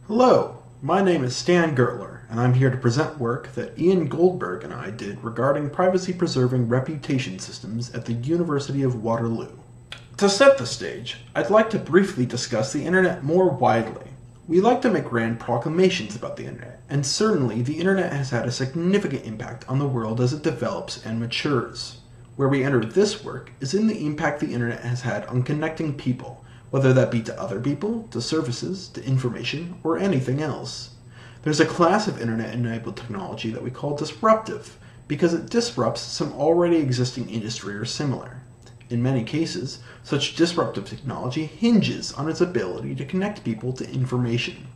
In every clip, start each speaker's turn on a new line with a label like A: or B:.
A: Hello, my name is Stan Gurtler, and I'm here to present work that Ian Goldberg and I did regarding privacy-preserving reputation systems at the University of Waterloo. To set the stage, I'd like to briefly discuss the internet more widely. We like to make grand proclamations about the internet, and certainly the internet has had a significant impact on the world as it develops and matures. Where we enter this work is in the impact the internet has had on connecting people, whether that be to other people, to services, to information, or anything else. There's a class of internet-enabled technology that we call disruptive, because it disrupts some already existing industry or similar. In many cases, such disruptive technology hinges on its ability to connect people to information.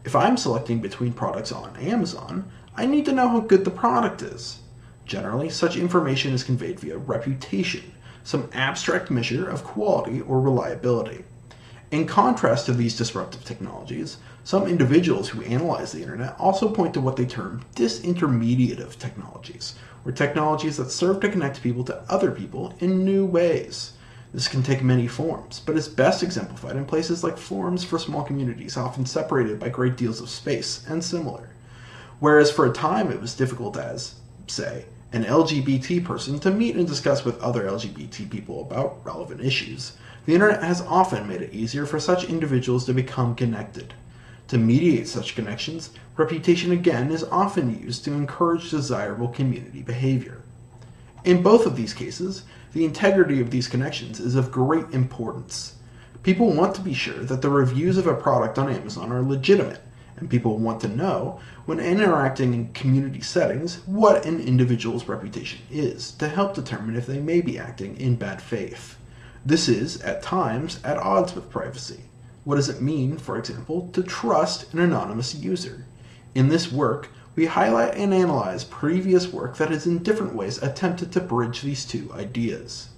A: If I'm selecting between products on Amazon, I need to know how good the product is. Generally, such information is conveyed via reputation, some abstract measure of quality or reliability. In contrast to these disruptive technologies, some individuals who analyze the internet also point to what they term disintermediative technologies, or technologies that serve to connect people to other people in new ways. This can take many forms, but is best exemplified in places like forums for small communities often separated by great deals of space and similar. Whereas for a time it was difficult as, say, an LGBT person to meet and discuss with other LGBT people about relevant issues, the internet has often made it easier for such individuals to become connected. To mediate such connections, reputation again is often used to encourage desirable community behavior. In both of these cases, the integrity of these connections is of great importance. People want to be sure that the reviews of a product on Amazon are legitimate, and people want to know, when interacting in community settings, what an individual's reputation is, to help determine if they may be acting in bad faith. This is, at times, at odds with privacy. What does it mean, for example, to trust an anonymous user? In this work, we highlight and analyze previous work that has in different ways attempted to bridge these two ideas.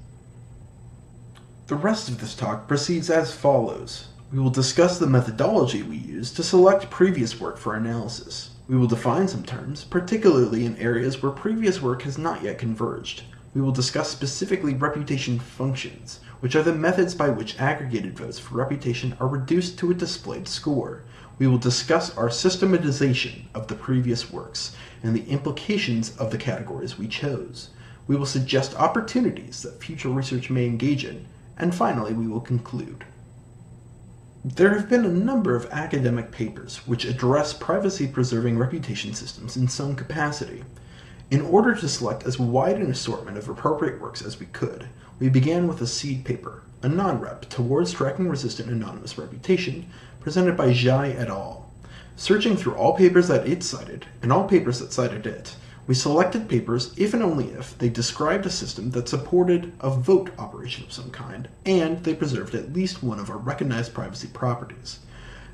A: The rest of this talk proceeds as follows. We will discuss the methodology we use to select previous work for analysis. We will define some terms, particularly in areas where previous work has not yet converged. We will discuss specifically reputation functions, which are the methods by which aggregated votes for reputation are reduced to a displayed score. We will discuss our systematization of the previous works and the implications of the categories we chose. We will suggest opportunities that future research may engage in, and finally we will conclude. There have been a number of academic papers which address privacy-preserving reputation systems in some capacity. In order to select as wide an assortment of appropriate works as we could, we began with a seed paper, a non-rep towards tracking resistant anonymous reputation, presented by Zhai et al. Searching through all papers that it cited, and all papers that cited it, we selected papers if and only if they described a system that supported a vote operation of some kind, and they preserved at least one of our recognized privacy properties.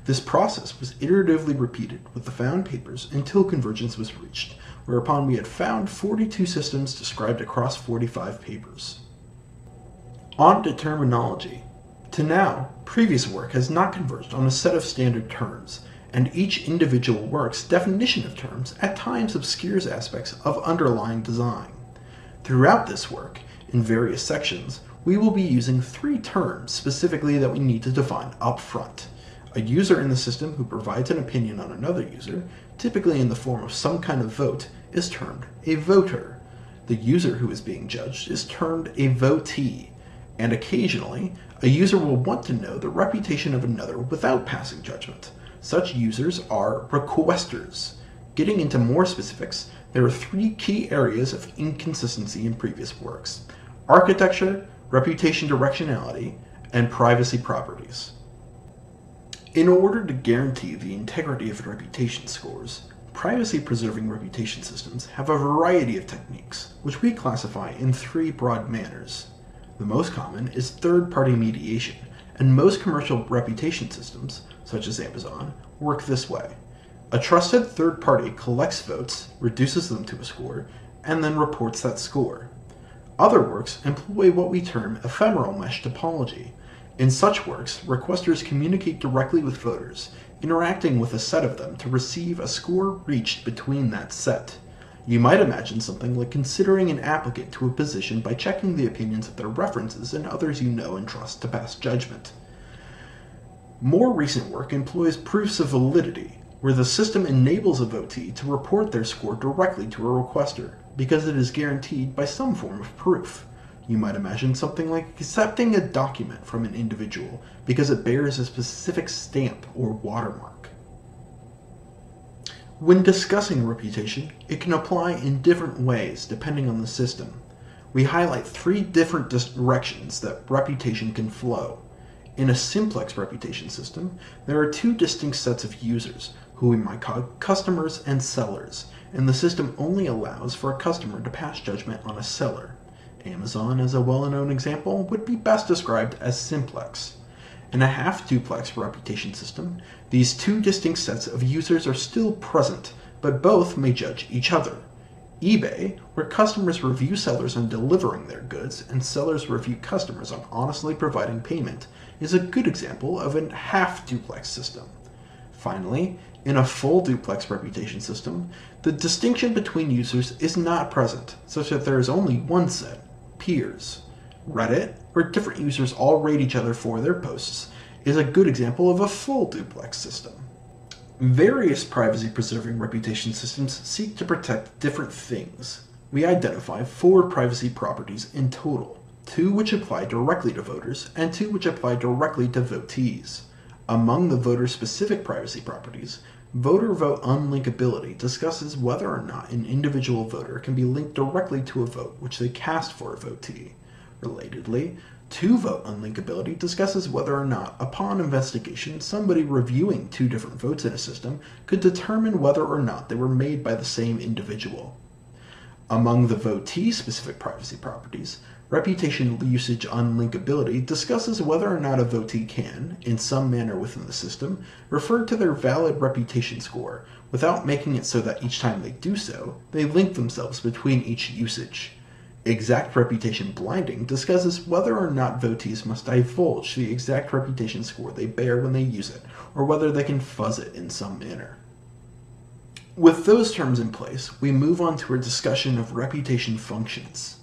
A: This process was iteratively repeated with the found papers until convergence was reached, whereupon we had found 42 systems described across 45 papers. On to terminology. To now, previous work has not converged on a set of standard terms, and each individual work's definition of terms at times obscures aspects of underlying design. Throughout this work, in various sections, we will be using 3 terms specifically that we need to define up front. A user in the system who provides an opinion on another user, typically in the form of some kind of vote, is termed a voter. The user who is being judged is termed a votee, and occasionally, a user will want to know the reputation of another without passing judgment. Such users are requesters. Getting into more specifics, there are 3 key areas of inconsistency in previous works: architecture, reputation directionality, and privacy properties. In order to guarantee the integrity of reputation scores, privacy-preserving reputation systems have a variety of techniques, which we classify in 3 broad manners. The most common is third-party mediation, and most commercial reputation systems, such as Amazon, work this way. A trusted third party collects votes, reduces them to a score, and then reports that score. Other works employ what we term ephemeral mesh topology. In such works, requesters communicate directly with voters, interacting with a set of them to receive a score reached between that set. You might imagine something like considering an applicant to a position by checking the opinions of their references and others you know and trust to pass judgment. More recent work employs proofs of validity, where the system enables a votee to report their score directly to a requester, because it is guaranteed by some form of proof. You might imagine something like accepting a document from an individual because it bears a specific stamp or watermark. When discussing reputation, it can apply in different ways depending on the system. We highlight 3 different directions that reputation can flow. In a simplex reputation system, there are 2 distinct sets of users, who we might call customers and sellers, and the system only allows for a customer to pass judgment on a seller. Amazon, as a well-known example, would be best described as simplex. In a half-duplex reputation system, these 2 distinct sets of users are still present, but both may judge each other. eBay, where customers review sellers on delivering their goods and sellers review customers on honestly providing payment, is a good example of a half-duplex system. Finally, in a full duplex reputation system, the distinction between users is not present, such that there is only one set, peers. Reddit, where different users all rate each other for their posts, is a good example of a full duplex system. Various privacy-preserving reputation systems seek to protect different things. We identify 4 privacy properties in total, 2 which apply directly to voters and 2 which apply directly to votees. Among the voter-specific privacy properties, voter vote unlinkability discusses whether or not an individual voter can be linked directly to a vote which they cast for a votee. Relatedly, 2 vote unlinkability discusses whether or not, upon investigation, somebody reviewing 2 different votes in a system could determine whether or not they were made by the same individual. Among the votee-specific privacy properties, reputation usage unlinkability discusses whether or not a votee can, in some manner within the system, refer to their valid reputation score, without making it so that each time they do so, they link themselves between each usage. Exact reputation blinding discusses whether or not votees must divulge the exact reputation score they bear when they use it, or whether they can fuzz it in some manner. With those terms in place, we move on to a discussion of reputation functions.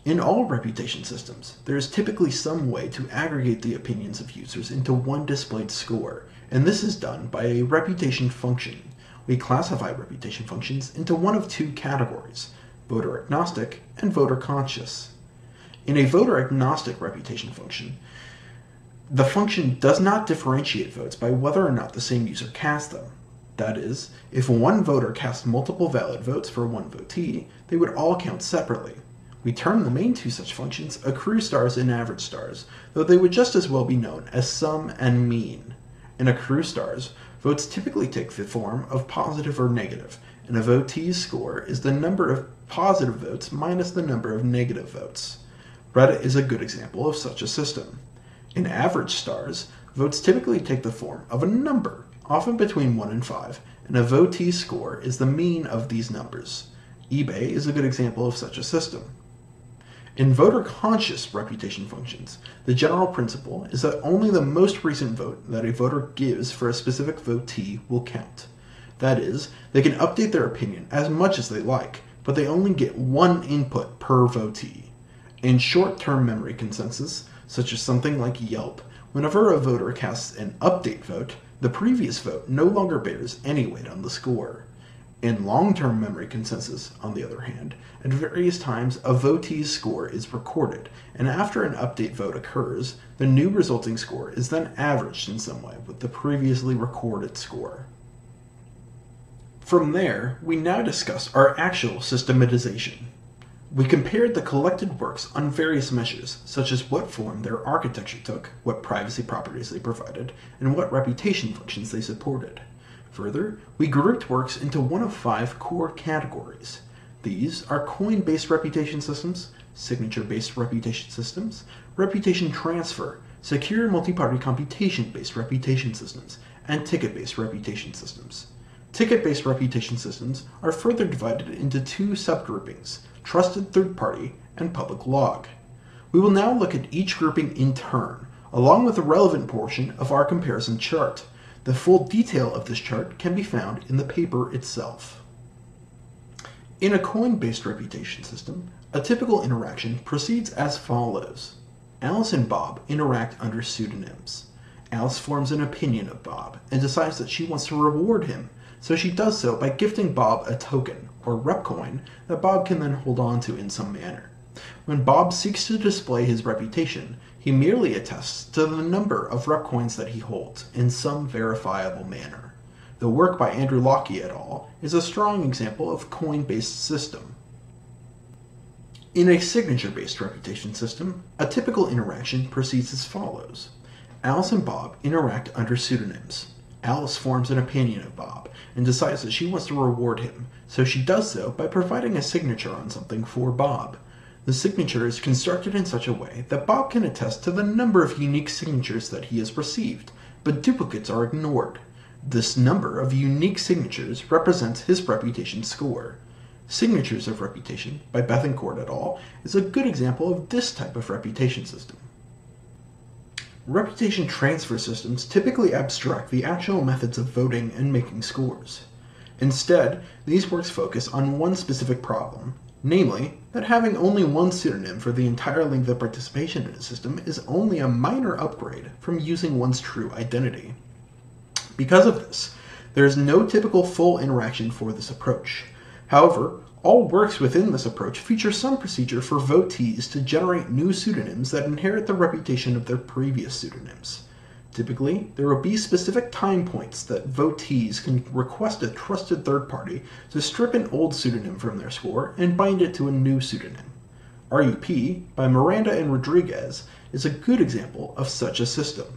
A: In all reputation systems, there is typically some way to aggregate the opinions of users into one displayed score, and this is done by a reputation function. We classify reputation functions into one of 2 categories: voter-agnostic and voter-conscious. In a voter-agnostic reputation function, the function does not differentiate votes by whether or not the same user cast them. That is, if one voter cast multiple valid votes for one votee, they would all count separately. We term the main 2 such functions accrue stars and average stars, though they would just as well be known as sum and mean. In accrue stars, votes typically take the form of positive or negative, and a votee's score is the number of positive votes minus the number of negative votes. Reddit is a good example of such a system. In average stars, votes typically take the form of a number, often between 1 and 5, and a votee's score is the mean of these numbers. eBay is a good example of such a system. In voter-conscious reputation functions, the general principle is that only the most recent vote that a voter gives for a specific votee will count. That is, they can update their opinion as much as they like, but they only get 1 input per votee. In short-term memory consensus, such as something like Yelp, whenever a voter casts an update vote, the previous vote no longer bears any weight on the score. In long-term memory consensus, on the other hand, at various times a votee's score is recorded, and after an update vote occurs, the new resulting score is then averaged in some way with the previously recorded score. From there, we now discuss our actual systematization. We compared the collected works on various measures, such as what form their architecture took, what privacy properties they provided, and what reputation functions they supported. Further, we grouped works into one of 5 core categories. These are coin-based reputation systems, signature-based reputation systems, reputation transfer, secure multi-party computation-based reputation systems, and ticket-based reputation systems. Ticket-based reputation systems are further divided into 2 subgroupings, trusted third-party and public log. We will now look at each grouping in turn, along with the relevant portion of our comparison chart. The full detail of this chart can be found in the paper itself. In a coin-based reputation system, a typical interaction proceeds as follows. Alice and Bob interact under pseudonyms. Alice forms an opinion of Bob and decides that she wants to reward him, so she does so by gifting Bob a token, or rep coin, that Bob can then hold on to in some manner. When Bob seeks to display his reputation, he merely attests to the number of rep coins that he holds in some verifiable manner. The work by Andrew Lockey et al. Is a strong example of a coin-based system. In a signature-based reputation system, a typical interaction proceeds as follows. Alice and Bob interact under pseudonyms. Alice forms an opinion of Bob and decides that she wants to reward him, so she does so by providing a signature on something for Bob. The signature is constructed in such a way that Bob can attest to the number of unique signatures that he has received, but duplicates are ignored. This number of unique signatures represents his reputation score. Signatures of Reputation by Bethencourt et al. Is a good example of this type of reputation system. Reputation transfer systems typically abstract the actual methods of voting and making scores. Instead, these works focus on one specific problem, namely, that having only one pseudonym for the entire length of participation in a system is only a minor upgrade from using one's true identity. Because of this, there is no typical full interaction for this approach. However, all works within this approach feature some procedure for votees to generate new pseudonyms that inherit the reputation of their previous pseudonyms. Typically, there will be specific time points that votees can request a trusted third party to strip an old pseudonym from their score and bind it to a new pseudonym. RUP, by Miranda and Rodriguez, is a good example of such a system.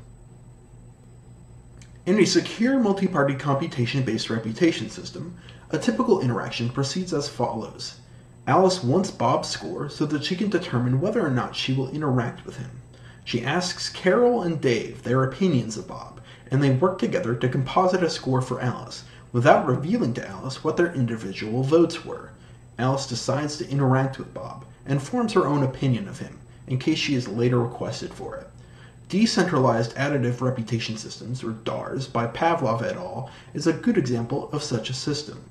A: In a secure multi-party computation-based reputation system, a typical interaction proceeds as follows. Alice wants Bob's score so that she can determine whether or not she will interact with him. She asks Carol and Dave their opinions of Bob, and they work together to composite a score for Alice, without revealing to Alice what their individual votes were. Alice decides to interact with Bob, and forms her own opinion of him, in case she is later requested for it. Decentralized Additive Reputation Systems, or DARS, by Pavlov et al. Is a good example of such a system.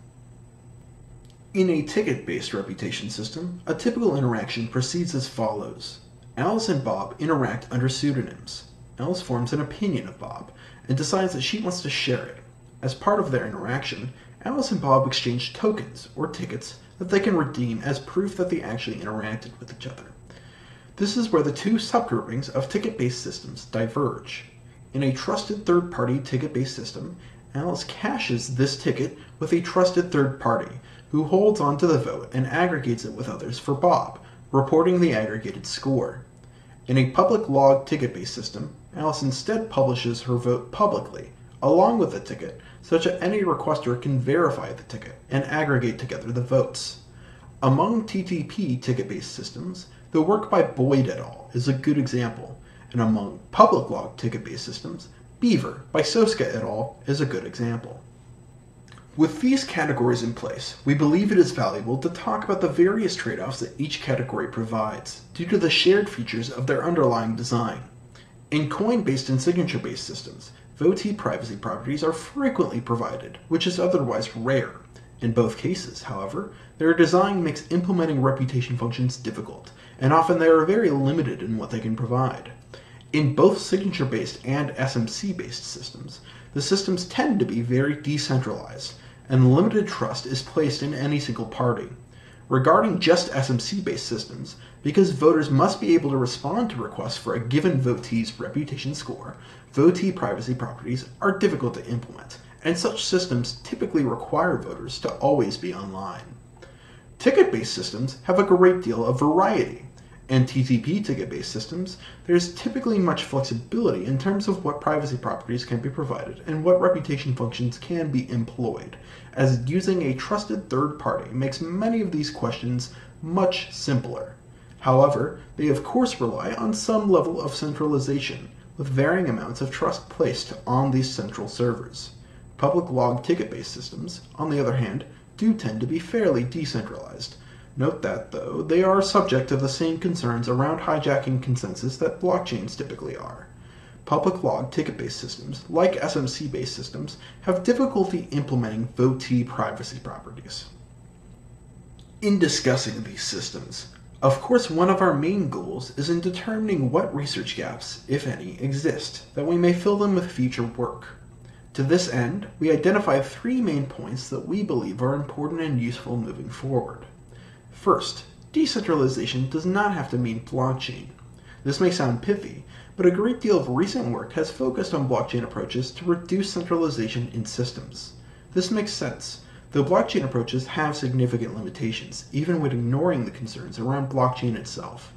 A: In a ticket-based reputation system, a typical interaction proceeds as follows. Alice and Bob interact under pseudonyms. Alice forms an opinion of Bob, and decides that she wants to share it. As part of their interaction, Alice and Bob exchange tokens, or tickets, that they can redeem as proof that they actually interacted with each other. This is where the two subgroupings of ticket-based systems diverge. In a trusted third-party ticket-based system, Alice caches this ticket with a trusted third party, who holds onto the vote and aggregates it with others for Bob, reporting the aggregated score. In a public log ticket-based system, Alice instead publishes her vote publicly, along with the ticket, such that any requester can verify the ticket and aggregate together the votes. Among TTP ticket-based systems, the work by Boyd et al. Is a good example, and among public log ticket-based systems, Beaver by SoK et al. Is a good example. With these categories in place, we believe it is valuable to talk about the various trade-offs that each category provides, due to the shared features of their underlying design. In coin-based and signature-based systems, votee privacy properties are frequently provided, which is otherwise rare. In both cases, however, their design makes implementing reputation functions difficult, and often they are very limited in what they can provide. In both signature-based and SMC-based systems, the systems tend to be very decentralized, and limited trust is placed in any single party. Regarding just SMC-based systems, because voters must be able to respond to requests for a given votee's reputation score, votee privacy properties are difficult to implement, and such systems typically require voters to always be online. Ticket-based systems have a great deal of variety. In TTP ticket-based systems, there's typically much flexibility in terms of what privacy properties can be provided and what reputation functions can be employed, as using a trusted third party makes many of these questions much simpler. However, they of course rely on some level of centralization, with varying amounts of trust placed on these central servers. Public log ticket-based systems, on the other hand, do tend to be fairly decentralized. Note that, though, they are subject to the same concerns around hijacking consensus that blockchains typically are. Public log ticket-based systems, like SMC-based systems, have difficulty implementing votee privacy properties. In discussing these systems, Of course, one of our main goals is in determining what research gaps, if any, exist, that we may fill them with future work. To this end, we identify 3 main points that we believe are important and useful moving forward. First, decentralization does not have to mean blockchain. This may sound pithy, but a great deal of recent work has focused on blockchain approaches to reduce centralization in systems. This makes sense, though blockchain approaches have significant limitations, even when ignoring the concerns around blockchain itself.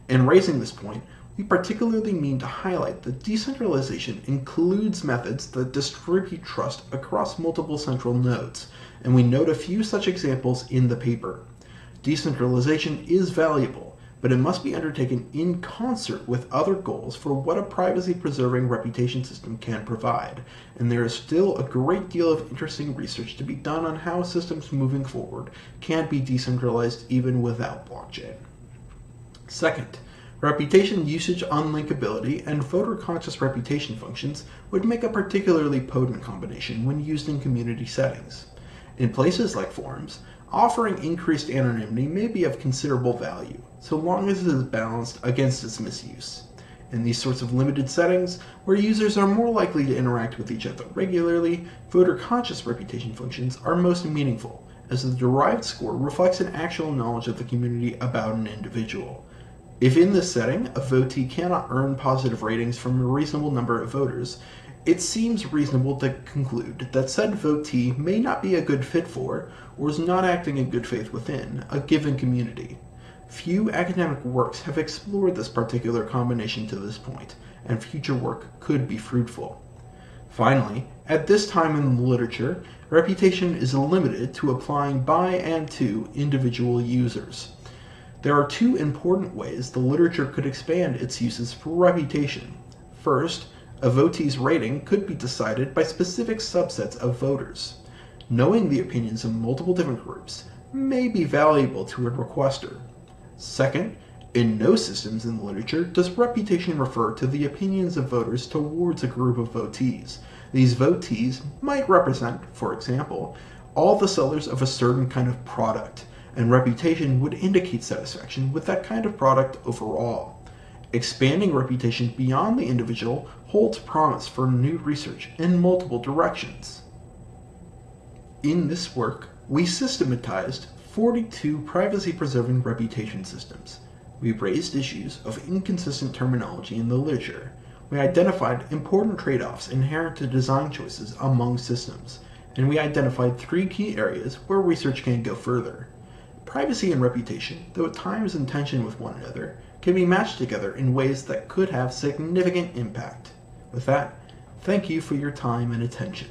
A: In raising this point, we particularly mean to highlight that decentralization includes methods that distribute trust across multiple central nodes, and we note a few such examples in the paper. Decentralization is valuable, but it must be undertaken in concert with other goals for what a privacy-preserving reputation system can provide, and there is still a great deal of interesting research to be done on how systems moving forward can be decentralized even without blockchain. Second, reputation usage unlinkability and voter-conscious reputation functions would make a particularly potent combination when used in community settings. In places like forums, offering increased anonymity may be of considerable value, so long as it is balanced against its misuse. In these sorts of limited settings, where users are more likely to interact with each other regularly, voter-conscious reputation functions are most meaningful, as the derived score reflects an actual knowledge of the community about an individual. If in this setting, a votee cannot earn positive ratings from a reasonable number of voters, it seems reasonable to conclude that said votee may not be a good fit for, or is not acting in good faith within, a given community. Few academic works have explored this particular combination to this point, and future work could be fruitful. Finally, at this time in the literature, reputation is limited to applying by and to individual users. There are 2 important ways the literature could expand its uses for reputation. First, a votee's rating could be decided by specific subsets of voters. Knowing the opinions of multiple different groups may be valuable to a requester. Second, in no systems in the literature does reputation refer to the opinions of voters towards a group of votees. These votees might represent, for example, all the sellers of a certain kind of product, and reputation would indicate satisfaction with that kind of product overall. Expanding reputation beyond the individual holds promise for new research in multiple directions. In this work, we systematized 42 privacy-preserving reputation systems. We raised issues of inconsistent terminology in the literature. We identified important trade-offs inherent to design choices among systems, and we identified 3 key areas where research can go further. Privacy and reputation, though at times in tension with one another, can be matched together in ways that could have significant impact. With that, thank you for your time and attention.